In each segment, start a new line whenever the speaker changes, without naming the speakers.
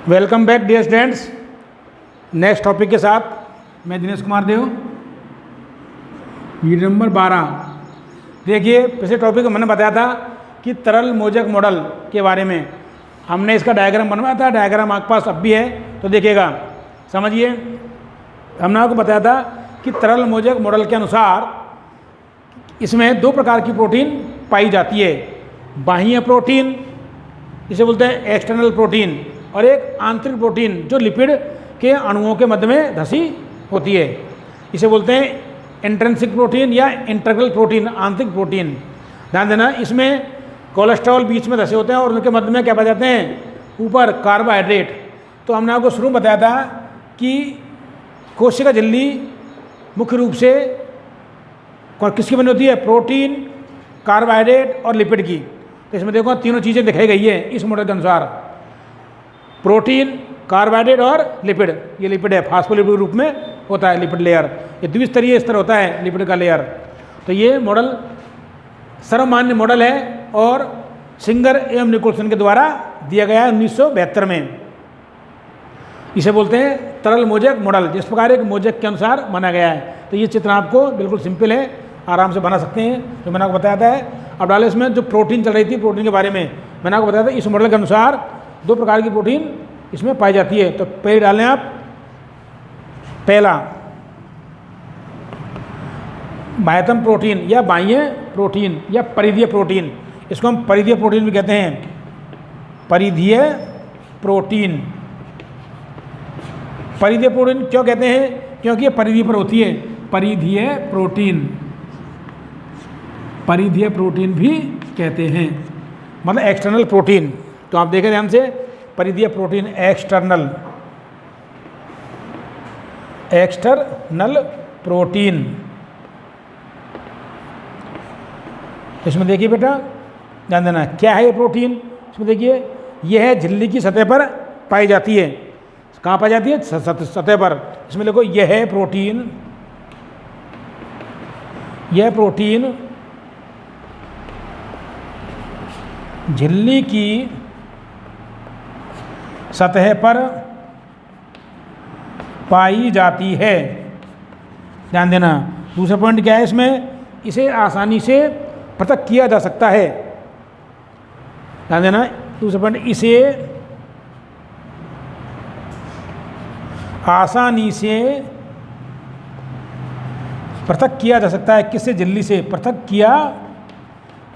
Welcome back dear students. Next topic के साथ मैं दिनेश कुमार देव, वीडियो नंबर 12। देखिए, पिछले टॉपिक में मैंने बताया था कि तरल मोजक मॉडल के बारे में हमने इसका डायग्राम बनवाया था। डायग्राम आपके पास अब भी है तो देखिएगा, समझिए। हमने आपको बताया था कि तरल मोजक मॉडल के अनुसार इसमें दो प्रकार की प्रोटीन पाई जाती है। बाह्य प्रोटीन, इसे बोलते हैं एक्सटर्नल प्रोटीन, और एक आंतरिक प्रोटीन जो लिपिड के अणुओं के मध्य में धसी होती है। इसे बोलते हैं इंट्रिंसिक प्रोटीन या इंटीग्रल प्रोटीन, आंतरिक प्रोटीन। ध्यान देना, इसमें कोलेस्ट्रॉल बीच में धसे होते हैं और उनके मध्य में क्या पाए जाते हैं, ऊपर कार्बोहाइड्रेट। तो हमने आपको शुरू में बताया था कि कोशिका झिल्ली मुख्य रूप से किसकी बनी होती है, प्रोटीन, कार्बोहाइड्रेट और लिपिड की। तो इसमें देखो तीनों चीज़ें दिखाई गई है इस मॉडल के अनुसार, प्रोटीन, कार्बोहाइड्रेट और लिपिड। ये लिपिड है, फास्फोलिपिड रूप में होता है लिपिड लेयर। ये द्विस्तरीय स्तर होता है लिपिड का लेयर। तो ये मॉडल सर्वमान्य मॉडल है और सिंगर एवं निकोलसन के द्वारा दिया गया है 1972 में। इसे बोलते हैं तरल मोजक मॉडल, जिस प्रकार एक मोजक के अनुसार बना गया है। तो ये चित्र आपको बिल्कुल सिंपल है, आराम से बना सकते हैं, जो मैंने आपको बताया था। अब डाले इसमें जो प्रोटीन चल रही थी, प्रोटीन के बारे में मैंने आपको बताया था। इस मॉडल के अनुसार दो प्रकार की प्रोटीन इसमें पाई जाती है। तो पहले डालें आप, पहला बाह्यतम प्रोटीन या बाह्य प्रोटीन या परिधीय प्रोटीन। इसको हम परिधीय प्रोटीन भी कहते हैं, परिधीय प्रोटीन। परिधीय प्रोटीन क्यों कहते हैं, क्योंकि ये परिधि पर होती है। परिधीय प्रोटीन, परिधीय प्रोटीन भी कहते हैं, मतलब एक्सटर्नल प्रोटीन। तो आप देखें ध्यान से, परिधीय प्रोटीन एक्सटर्नल, एक्सटर्नल प्रोटीन। इसमें देखिए बेटा, ध्यान देना, क्या है ये प्रोटीन। इसमें देखिए, यह है झिल्ली की सतह पर पाई जाती है। कहाँ पाई जाती है, सतह पर। इसमें देखो, यह है प्रोटीन, यह प्रोटीन झिल्ली की सतह पर पाई जाती है। ध्यान देना, दूसरा पॉइंट क्या है इसमें, इसे आसानी से पृथक किया जा सकता है। ध्यान देना, दूसरा पॉइंट, इसे आसानी से पृथक किया जा सकता है। किससे, झिल्ली से पृथक किया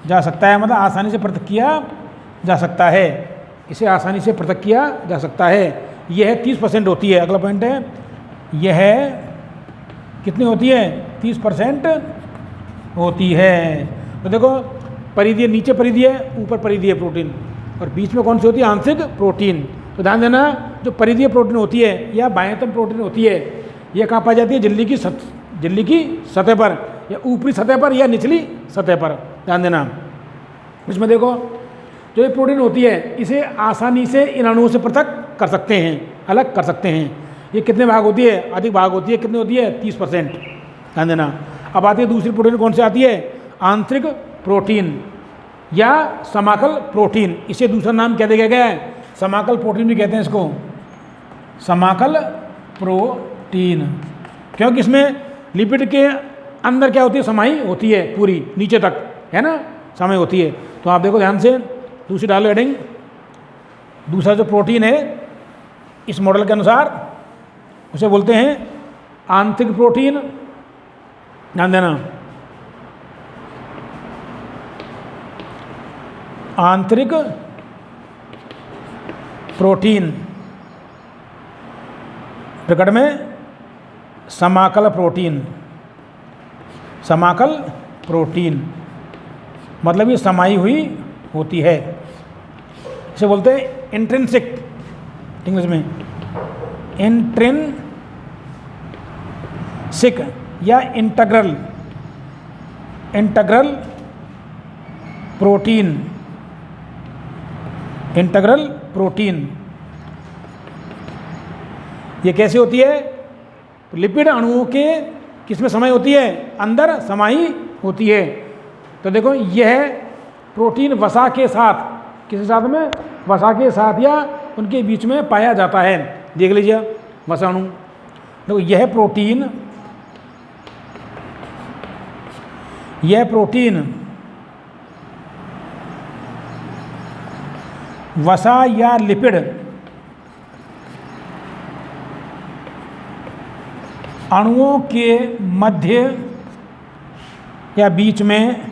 जा सकता है, मतलब आसानी से पृथक किया जा सकता है। इसे आसानी से पृथक किया जा सकता है। यह 30% होती है। अगला पॉइंट है, यह कितनी होती है, 30% होती है। तो देखो, परिधीय, नीचे परिधीय, ऊपर परिधीय प्रोटीन, और बीच में कौन सी होती है, आंतरिक प्रोटीन। तो ध्यान देना, जो परिधीय प्रोटीन होती है या बाह्यतम प्रोटीन होती है, यह कहाँ पाई जाती है, झिल्ली की सतह पर, या ऊपरी सतह पर या निचली सतह पर। ध्यान देना, इसमें देखो, जो ये प्रोटीन होती है, इसे आसानी से इन अणुओं से पृथक कर सकते हैं, अलग कर सकते हैं। ये कितने भाग होती है, अधिक भाग होती है। कितनी होती है, 30%। ध्यान देना। अब आती है दूसरी प्रोटीन, कौन सी आती है, आंतरिक प्रोटीन या समाकल प्रोटीन। इसे दूसरा नाम क्या दिया गया है, समाकल प्रोटीन भी कहते हैं इसको, समाकल प्रोटीन। क्योंकि इसमें लिपिड के अंदर क्या होती है, समाई होती है, पूरी नीचे तक, है ना, समाई होती है। तो आप देखो ध्यान से, दूसरी डालो हेडिंग। दूसरा जो प्रोटीन है इस मॉडल के अनुसार, उसे बोलते हैं आंतरिक प्रोटीन। ध्यान देना, आंतरिक प्रोटीन, प्रकट में समाकल प्रोटीन। समाकल प्रोटीन मतलब ये समाई हुई होती है। इसे बोलते हैं इंट्रिंसिक, इंग्लिश में इंट्रिंसिक या integral, integral protein, integral protein. ये कैसे होती है, लिपिड अणुओं के किसमें समाई होती है, अंदर समाई होती है। तो देखो, यह प्रोटीन वसा के साथ, किसके साथ में, वसा के साथ या उनके बीच में पाया जाता है। देख लीजिए वसा अणु, देखो यह प्रोटीन वसा या लिपिड अणुओं के मध्य या बीच में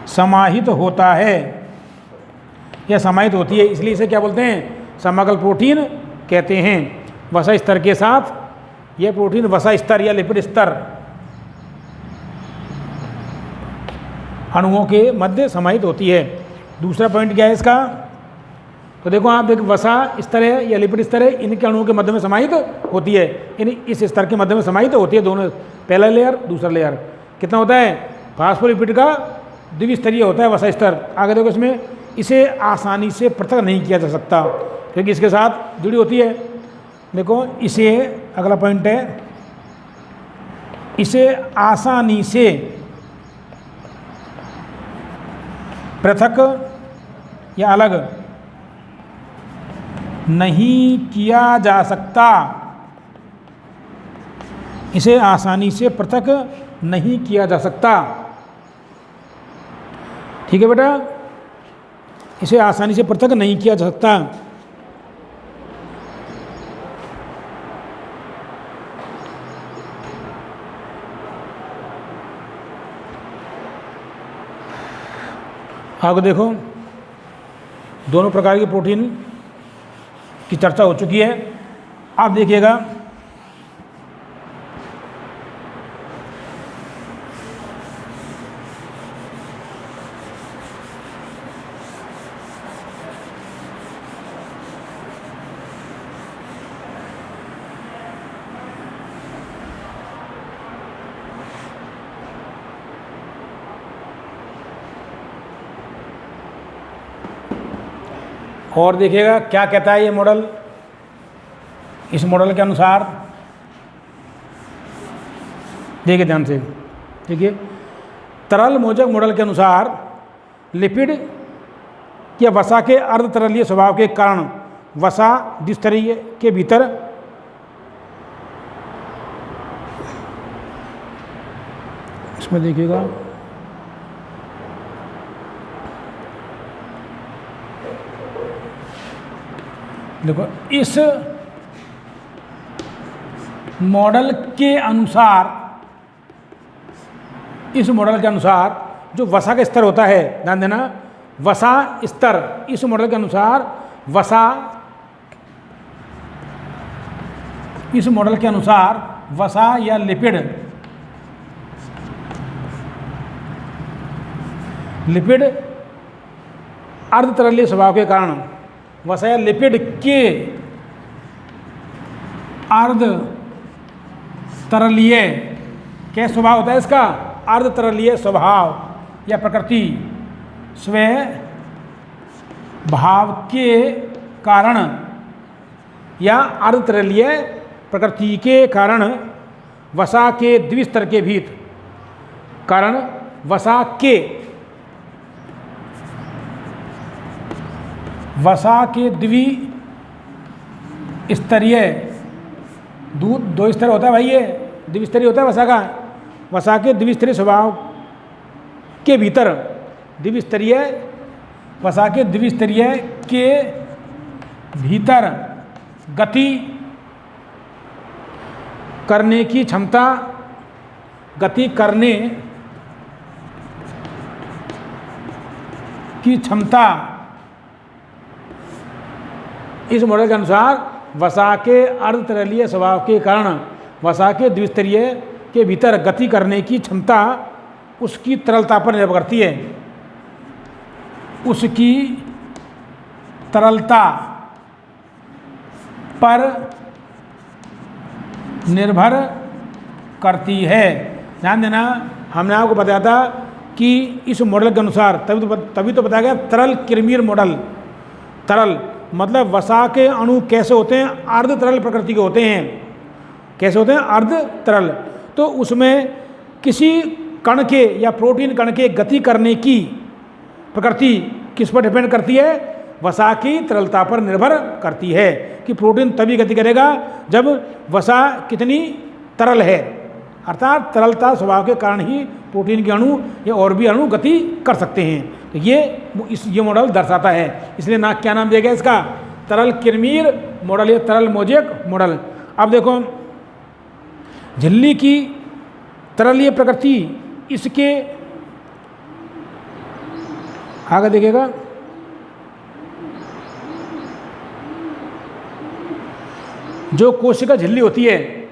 समाहित होता है या समाहित होती है, इसलिए इसे क्या बोलते हैं, समग्र प्रोटीन कहते हैं। वसा स्तर के साथ यह प्रोटीन वसा स्तर या लिपिड स्तर अणुओं के मध्य समाहित होती है। दूसरा पॉइंट क्या है इसका, तो देखो आप देखो वसा स्तर है या लिपिड स्तर है, इनके अणुओं के मध्य में समाहित होती है, यानी इस स्तर के मध्य में समाहित होती है दोनों, पहला लेयर दूसरा लेयर। कितना होता है, फास्फोलिपिड का द्विस्तरीय होता है वसा स्तर। आगे देखो इसमें इसे आसानी से पृथक नहीं किया जा सकता क्योंकि इसके साथ जुड़ी होती है। देखो इसे, अगला पॉइंट है, इसे आसानी से पृथक या अलग नहीं किया जा सकता, इसे आसानी से पृथक नहीं किया जा सकता। ठीक है बेटा, इसे आसानी से पृथक नहीं किया जा सकता। आगे देखो दोनों प्रकार की प्रोटीन की चर्चा हो चुकी है। आप देखिएगा और देखिएगा क्या कहता है ये मॉडल। इस मॉडल के अनुसार देखिए ध्यान से, देखिए तरल मोजक मॉडल के अनुसार लिपिड या वसा के अर्धतरलीय स्वभाव के कारण वसा द्विस्तरीय के भीतर इसमें देखिएगा देखो इस मॉडल के अनुसार जो वसा का स्तर होता है, ध्यान देना, वसा स्तर, इस मॉडल के अनुसार वसा या लिपिड अर्धतरलीय स्वभाव के कारण वसा या लिपिड के अर्धतरलीय क्या स्वभाव होता है इसका, अर्धतरलीय स्वभाव या प्रकृति स्वभाव के कारण या अर्धतरलीय प्रकृति के कारण वसा के द्विस्तर के भीतर कारण वसा के द्विस्तरीय दूध दो स्तर होता है भाई, ये द्विस्तरीय होता है वसा के द्विस्तरीय स्वभाव के भीतर वसा के द्विस्तरीय के भीतर गति करने की क्षमता इस मॉडल के अनुसार वसा के अर्धतरलीय स्वभाव के कारण वसा के द्विस्तरीय के भीतर गति करने की क्षमता उसकी तरलता पर निर्भर करती है, उसकी तरलता पर निर्भर करती है। ध्यान देना, हमने आपको बताया था कि इस मॉडल के अनुसार तभी तो बताया गया तरल क्रीमीर मॉडल। तरल मतलब वसा के अणु कैसे होते हैं, अर्ध तरल प्रकृति के होते हैं। कैसे होते हैं, अर्ध तरल। तो उसमें किसी कण के या प्रोटीन कण के गति करने की प्रकृति किस पर डिपेंड करती है? वसा की तरलता पर निर्भर करती है कि प्रोटीन तभी गति करेगा जब वसा कितनी तरल है, अर्थात तरलता स्वभाव के कारण ही प्रोटीन के अणु या और भी अणु गति कर सकते हैं। तो ये मॉडल दर्शाता है। इसलिए क्या नाम दिया गया इसका? तरल किरमीर मॉडल या तरल मोजेक मॉडल। अब देखो, झिल्ली की तरलीय प्रकृति, इसके आगे देखिएगा, जो कोशिका झिल्ली होती है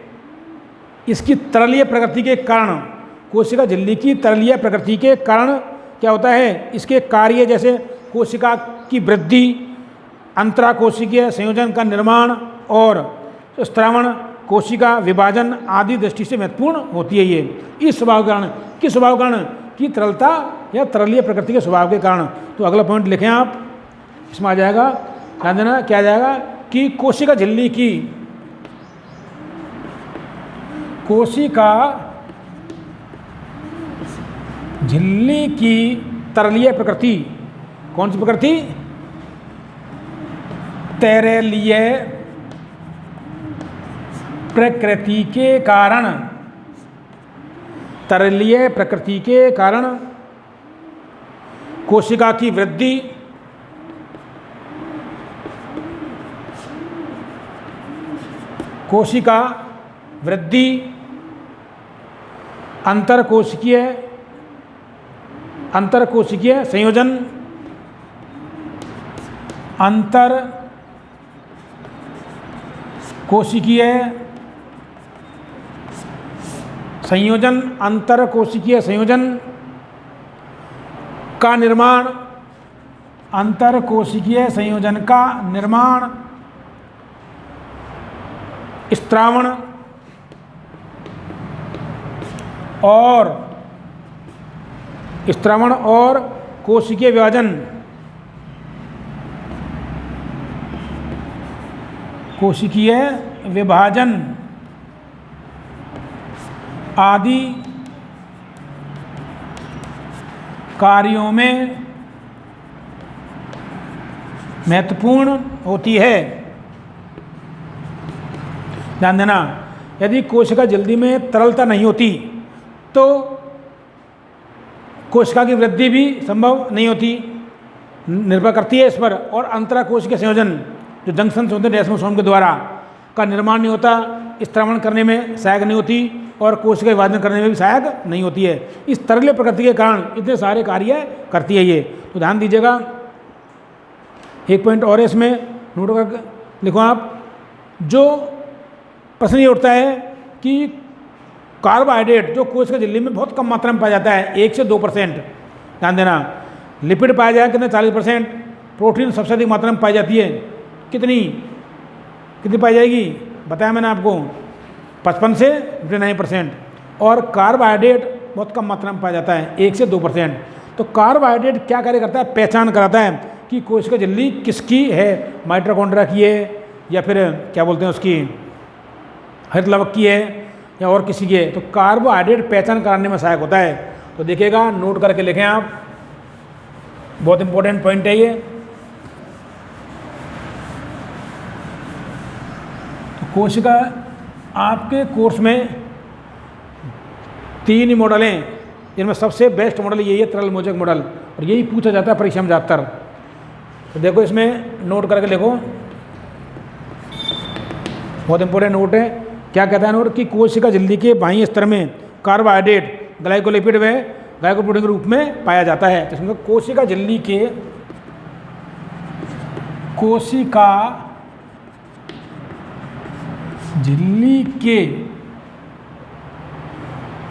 इसकी तरलीय प्रकृति के कारण, कोशिका झिल्ली की तरलीय प्रकृति के कारण क्या होता है? इसके कार्य जैसे कोशिका की वृद्धि, अंतराकोशिकीय संयोजन का निर्माण और स्त्रावण, कोशिका विभाजन आदि दृष्टि से महत्वपूर्ण होती है। ये इस स्वभाव के कारण, किस स्वभाव के कारण? कि तरलता या तरलीय प्रकृति के स्वभाव के कारण। तो अगला पॉइंट लिखें आप, इसमें आ जाएगा, ध्यान देना क्या आ जाएगा कि कोशिका झिल्ली की तरलीय प्रकृति, कौन सी प्रकृति? तरलीय प्रकृति के कारण, तरलीय प्रकृति के कारण कोशिका की वृद्धि, अंतरकोशिकीय संयोजन, अंतरकोशिकीय संयोजन का निर्माण, स्त्रावण और कोशिकीय विभाजन आदि कार्यों में महत्वपूर्ण होती है। ध्यान देना, यदि कोशिका झिल्ली में तरलता नहीं होती तो कोशिका की वृद्धि भी संभव नहीं होती, निर्भर करती है इस पर। और अंतराकोशिकीय संयोजन, जो जंक्शन होते हैं डेस्मोसोम के द्वारा, का निर्माण नहीं होता, स्त्रावण करने में सहायक नहीं होती और कोशिका विभाजन करने में भी सहायक नहीं होती है। इस तरलीय प्रकृति के कारण इतने सारे कार्य करती है ये। तो ध्यान दीजिएगा, एक पॉइंट और है इसमें, नोट कर लिखो आप। जो प्रश्न ये उठता है कि कार्बोहाइड्रेट जो कोशिका झिल्ली में बहुत कम मात्रा में पाया जाता है, 1 से 2%, ध्यान देना। लिपिड पाया जाएगा कितने? 40%। प्रोटीन सबसे अधिक मात्रा में पाई जाती है, कितनी पाई जाएगी? बताया मैंने आपको, 55 से 59%। और कार्बोहाइड्रेट बहुत कम मात्रा में पाया जाता है, 1 से 2%। तो कार्बोहाइड्रेट क्या कार्य करता है? पहचान कराता है कि कोशिका झिल्ली किसकी है, माइटोकॉन्ड्रिया की है या फिर क्या बोलते हैं उसकी हरित लवक की है या और किसी की है। तो कार्बोहाइड्रेट पहचान कराने में सहायक होता है। तो देखिएगा, नोट करके लिखें आप, बहुत इंपॉर्टेंट पॉइंट है ये। तो कोशिका, आपके कोर्स में 3 ही मॉडल हैं जिनमें सबसे बेस्ट मॉडल यही है, तरल मोजेक मॉडल, और यही पूछा जाता है परीक्षा में ज़्यादातर। तो देखो, इसमें नोट करके लिखो, बहुत इंपॉर्टेंट नोट है। क्या कहता है नोट? कि कोशिका झिल्ली के बाह्य स्तर में कार्बोहाइड्रेट ग्लाइकोलिपिड व ग्लाइकोप्रोटीन के रूप में पाया जाता है। तो इसमें कोशिका झिल्ली के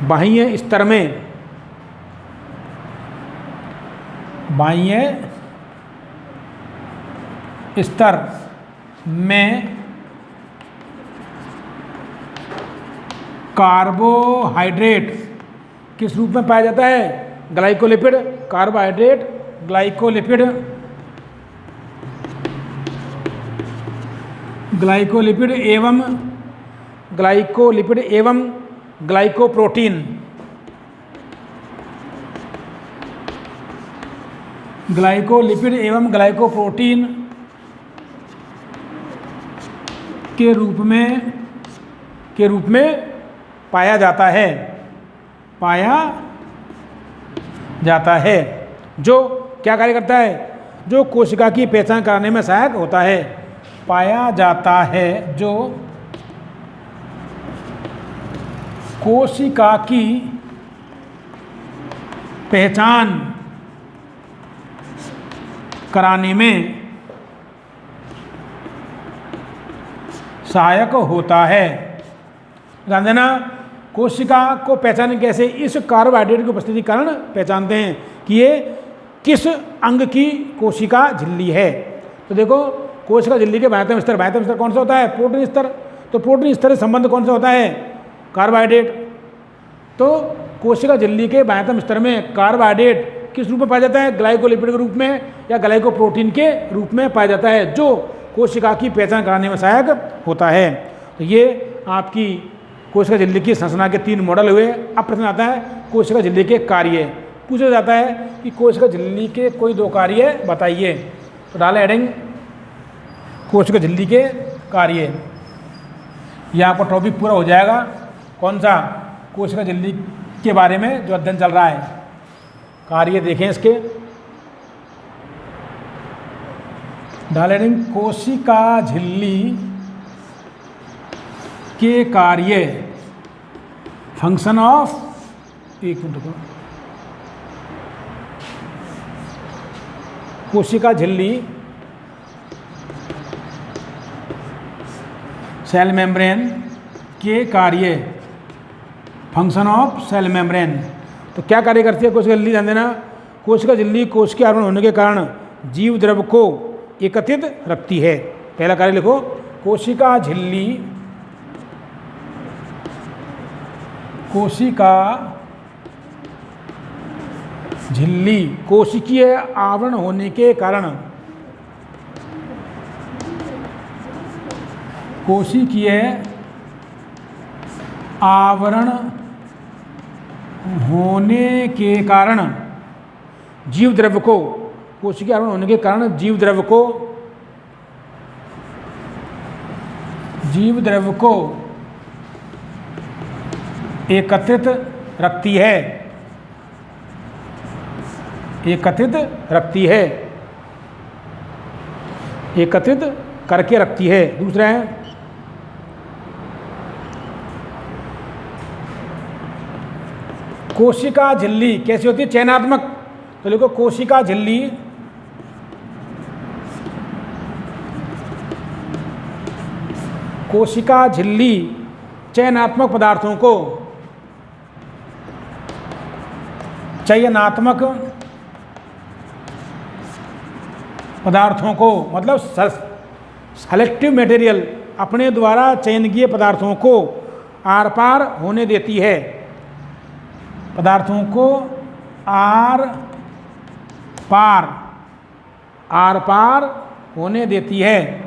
बाह्य स्तर में कार्बोहाइड्रेट किस रूप में पाया जाता है? ग्लाइकोलिपिड, कार्बोहाइड्रेट, ग्लाइकोलिपिड एवं ग्लाइकोप्रोटीन ग्लाइकोलिपिड एवं ग्लाइकोप्रोटीन के रूप में पाया जाता है, जो क्या कार्य करता है, जो कोशिका की पहचान कराने में सहायक होता है। पाया जाता है जो कोशिका की पहचान कराने में सहायक होता है। ध्यान देना, कोशिका को पहचाने कैसे, इस कार्बोहाइड्रेट की उपस्थिति के कारण पहचानते हैं कि ये किस अंग की कोशिका झिल्ली है। तो देखो, कोशिका झिल्ली के बाह्यतम स्तर कौन सा होता है, प्रोटीन स्तर। तो प्रोटीन स्तर से संबंध कौन सा होता है, कार्बोहाइड्रेट। तो कोशिका झिल्ली के बाह्यतम स्तर में कार्बोहाइड्रेट किस रूप में पाया जाता है, ग्लाइकोलिपिड के रूप में या ग्लाइकोप्रोटीन के रूप में पाया जाता है, जो कोशिका की पहचान कराने में सहायक होता है। तो ये आपकी कोशिका झिल्ली की संरचना के 3 मॉडल हुए। अब प्रश्न आता है कोशिका झिल्ली के कार्य। पूछा जाता है कि कोशिका झिल्ली के कोई 2 कार्य बताइए। तो डाले हेडिंग कोशिका झिल्ली के कार्य। यह आपका टॉपिक पूरा हो जाएगा। कौन सा, कोशिका झिल्ली के बारे में जो अध्ययन चल रहा है। कार्य देखें इसके। डाले हेडिंग कोशिका झिल्ली के कार्य, फंक्शन ऑफ, एक मिनट रुको, कोशिका झिल्ली सेल मेम्ब्रेन के कार्य, फंक्शन ऑफ सेल मेम्ब्रेन। तो क्या कार्य करती है कोशिका झिल्ली, ध्यान देना। कोशिका झिल्ली कोशिकीय आवरण होने के कारण जीव द्रव को एकत्रित रखती है। पहला कार्य लिखो, कोशिका झिल्ली कोशिकीय आवरण होने के कारण जीव द्रव्य को, कोशिकीय आवरण होने के कारण जीव द्रव्य को एकत्रित रखती है, एकत्रित करके रखती है। दूसरा है कोशिका झिल्ली कैसी होती है, चयनात्मक। तो देखो, कोशिका झिल्ली चयनात्मक पदार्थों को मतलब सेलेक्टिव मटेरियल, अपने द्वारा चयन किए पदार्थों को आर पार होने देती है, पदार्थों को आर पार होने देती है,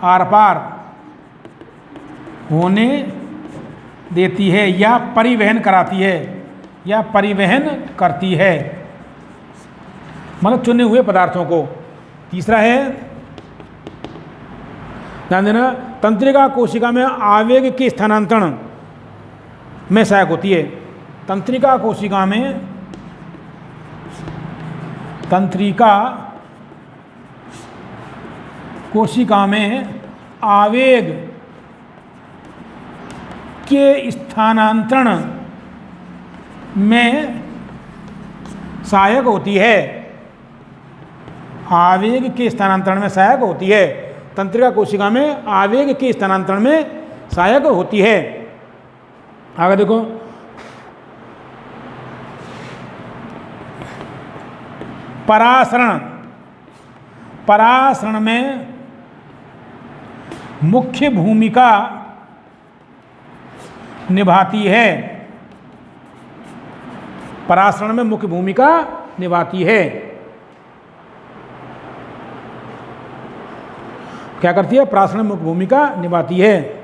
आर पार होने देती है या परिवहन कराती है, या परिवहन करती है, मतलब चुने हुए पदार्थों को। तीसरा है, ध्यान देना, तंत्रिका कोशिका में आवेग के स्थानांतरण में सहायक होती है। तंत्रिका कोशिका में आवेग के स्थानांतरण में सहायक होती है, आवेग के स्थानांतरण में सहायक होती है। तंत्रिका कोशिका में आवेग के स्थानांतरण में सहायक होती है। आगे देखो, परासरण में मुख्य भूमिका निभाती है, परासरण में मुख्य भूमिका निभाती है। क्या करती है, परासरण में मुख्य भूमिका निभाती है।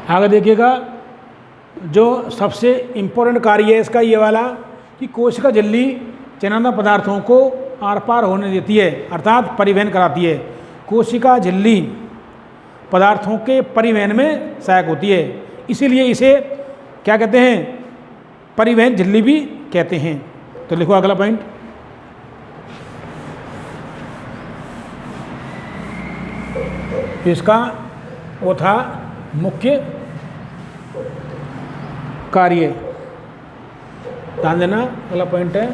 आगे देखिएगा, जो सबसे इम्पोर्टेंट कार्य है इसका ये वाला कि कोशिका झिल्ली चयनात्मक पदार्थों को आर पार होने देती है, अर्थात परिवहन कराती है। कोशिका झिल्ली पदार्थों के परिवहन में सहायक होती है, इसीलिए इसे क्या कहते हैं, परिवहन झिल्ली भी कहते हैं। तो लिखो अगला पॉइंट। इसका वो था मुख्य कार्य, ध्यान देना। अगला पॉइंट है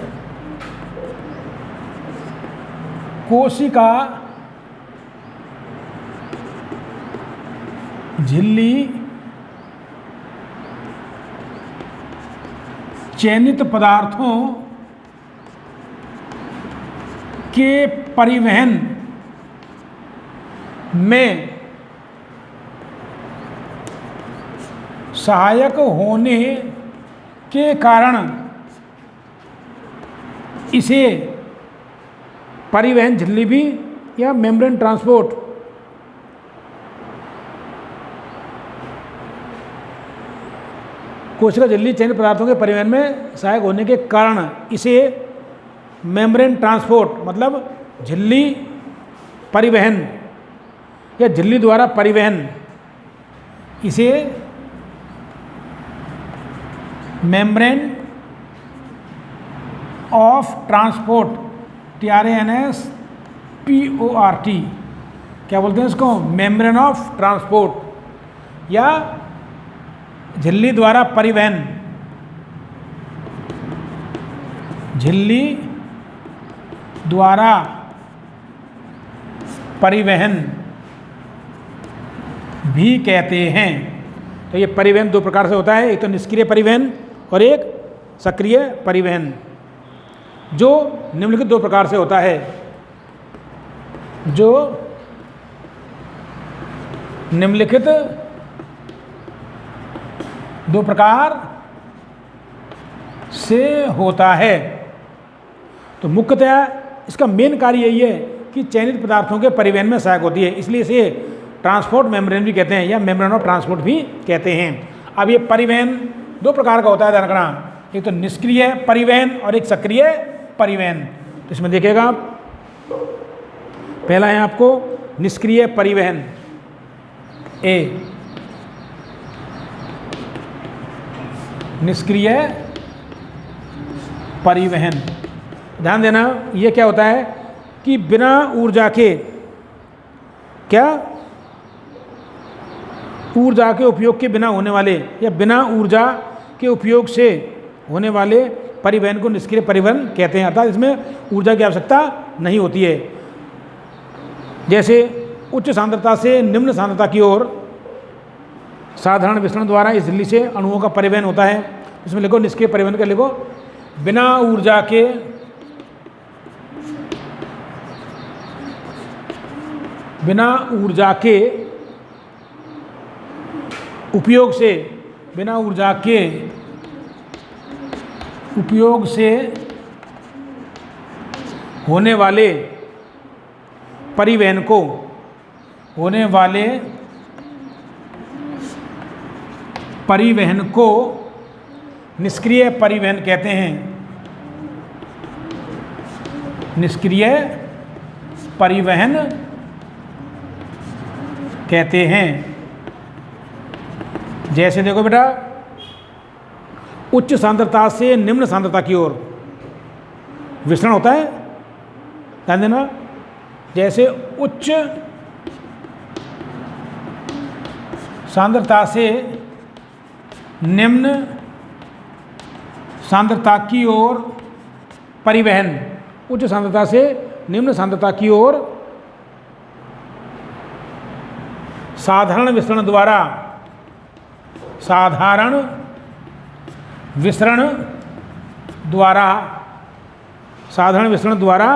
कोशिका झिल्ली चयनित पदार्थों के परिवहन में सहायक होने के कारण इसे परिवहन झिल्ली भी या मेम्ब्रेन ट्रांसपोर्ट कोशिका झिल्ली चयनित पदार्थों के परिवहन में सहायक होने के कारण इसे मेम्ब्रेन ट्रांसपोर्ट मतलब झिल्ली परिवहन या झिल्ली द्वारा परिवहन, इसे मेम्ब्रेन ऑफ ट्रांसपोर्ट TRANSPORT क्या बोलते हैं इसको, मेम्ब्रेन ऑफ ट्रांसपोर्ट या झिल्ली द्वारा परिवहन, झिल्ली द्वारा परिवहन भी कहते हैं। तो ये परिवहन दो प्रकार से होता है, एक तो निष्क्रिय परिवहन और एक सक्रिय परिवहन, जो निम्नलिखित दो प्रकार से होता है। जो निम्नलिखित दो प्रकार से होता है। तो मुख्यतः इसका मेन कार्य यही है कि चयनित पदार्थों के परिवहन में सहायक होती है, इसलिए इसे ट्रांसपोर्ट मेम्ब्रेन भी कहते हैं या मेम्ब्रेन ऑफ ट्रांसपोर्ट भी कहते हैं। अब ये परिवहन दो प्रकार का होता है, ध्यान रखना, एक तो निष्क्रिय परिवहन और एक सक्रिय परिवहन। तो इसमें देखिएगा पहला है आपको निष्क्रिय परिवहन ए, निष्क्रिय परिवहन। ध्यान देना, ये क्या होता है कि बिना ऊर्जा के ऊर्जा के उपयोग के बिना होने वाले या बिना ऊर्जा के उपयोग से होने वाले परिवहन को निष्क्रिय परिवहन कहते हैं, अर्थात इसमें ऊर्जा की आवश्यकता नहीं होती है। जैसे उच्च सांद्रता से निम्न सांद्रता की ओर साधारण विसरण द्वारा इस झिल्ली से अणुओं का परिवहन होता है। इसमें लिखो निष्क्रिय परिवहन का लिखो बिना ऊर्जा के उपयोग से, बिना ऊर्जा के उपयोग से होने वाले परिवहन को निष्क्रिय परिवहन कहते हैं। निष्क्रिय परिवहन कहते हैं। जैसे देखो बेटा, उच्च सांद्रता से निम्न सांद्रता की ओर विसरण होता है, ध्यान देना। जैसे उच्च सांद्रता से निम्न सांद्रता की ओर परिवहन, उच्च सांद्रता से निम्न सांद्रता की ओर साधारण विसरण द्वारा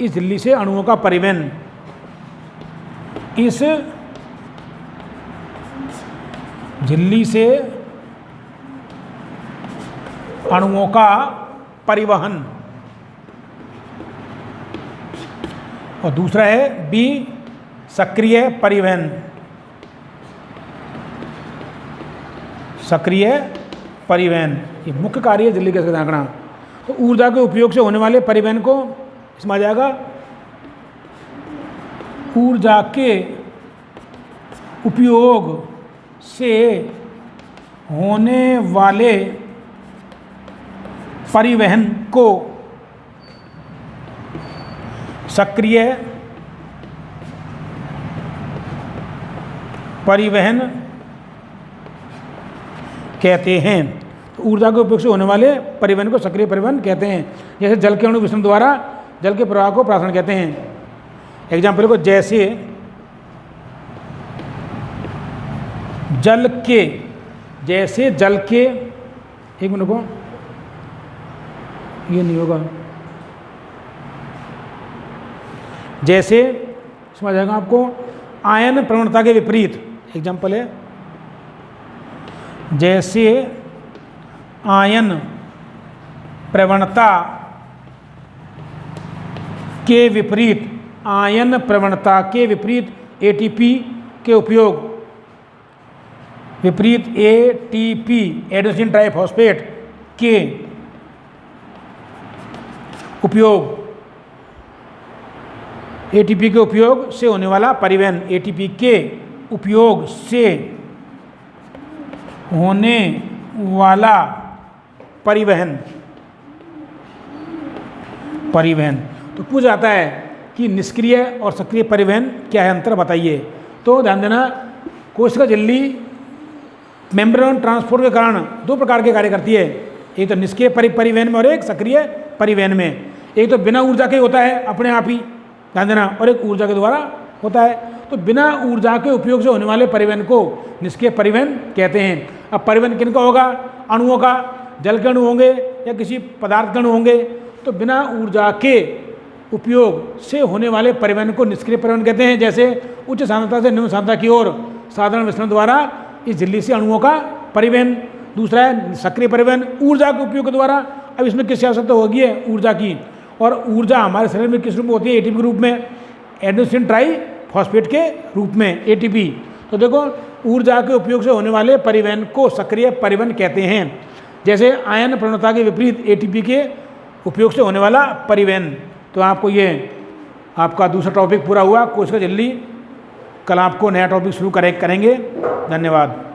इस झिल्ली से अणुओं का परिवहन, इस झिल्ली से अणुओं का परिवहन। और दूसरा है बी, सक्रिय परिवहन। सक्रिय परिवहन, ये मुख्य कार्य है जल्दी कैसे रखना। तो ऊर्जा के उपयोग से होने वाले परिवहन को इसमें आ जाएगा ऊर्जा के उपयोग से होने वाले परिवहन को सक्रिय परिवहन कहते हैं। ऊर्जा के उपयोग से होने वाले परिवहन को सक्रिय परिवहन कहते हैं। जैसे जल के अणु विसरण द्वारा जल के प्रवाह को प्रासरण कहते हैं। एग्जाम्पल को जैसे जल के एक मिनट को ये नहीं होगा, जैसे समझ आएगा आपको आयन प्रवणता के विपरीत। एग्जाम्पल है जैसे आयन प्रवणता के विपरीत, आयन प्रवणता के विपरीत एटीपी के उपयोग, विपरीत एटीपी एडेनोसिन ट्राइफॉस्फेट के उपयोग, एटीपी के उपयोग से होने वाला परिवहन, एटीपी के उपयोग से होने वाला परिवहन। तो पूछ जाता है कि निष्क्रिय और सक्रिय परिवहन क्या है, अंतर बताइए। तो ध्यान देना, कोशिका झिल्ली मेम्ब्रेन ट्रांसपोर्ट के कारण दो प्रकार के कार्य करती है, एक तो निष्क्रिय परिवहन में और एक सक्रिय परिवहन में। एक तो बिना ऊर्जा के होता है अपने आप ही, ध्यान देना, और एक ऊर्जा के द्वारा होता है। तो बिना ऊर्जा के उपयोग से होने वाले परिवहन को निष्क्रिय परिवहन कहते हैं। अब परिवहन किनका होगा? अणुओं का, जल के अणु होंगे या किसी पदार्थ के अणु होंगे। तो बिना ऊर्जा के उपयोग से होने वाले परिवहन को निष्क्रिय परिवहन कहते हैं। जैसे उच्च सांद्रता से निम्न सांद्रता की ओर साधारण विसरण द्वारा इस झिल्ली से अणुओं का परिवहन। दूसरा है सक्रिय परिवहन, ऊर्जा के उपयोग के द्वारा। अब इसमें किसकी आवश्यकता होगी है? ऊर्जा की। और ऊर्जा हमारे शरीर में किस रूप में होती है? एटीपी के रूप में, एडेनोसिन ट्राइफॉस्फेट के रूप में, एटीपी। तो देखो, ऊर्जा के उपयोग से होने वाले परिवहन को सक्रिय परिवहन कहते हैं। जैसे आयन प्रवणता के विपरीत एटीपी के उपयोग से होने वाला परिवहन। तो आपको ये आपका दूसरा टॉपिक पूरा हुआ कोशिका झिल्ली। कल आपको नया टॉपिक शुरू करेंगे। धन्यवाद।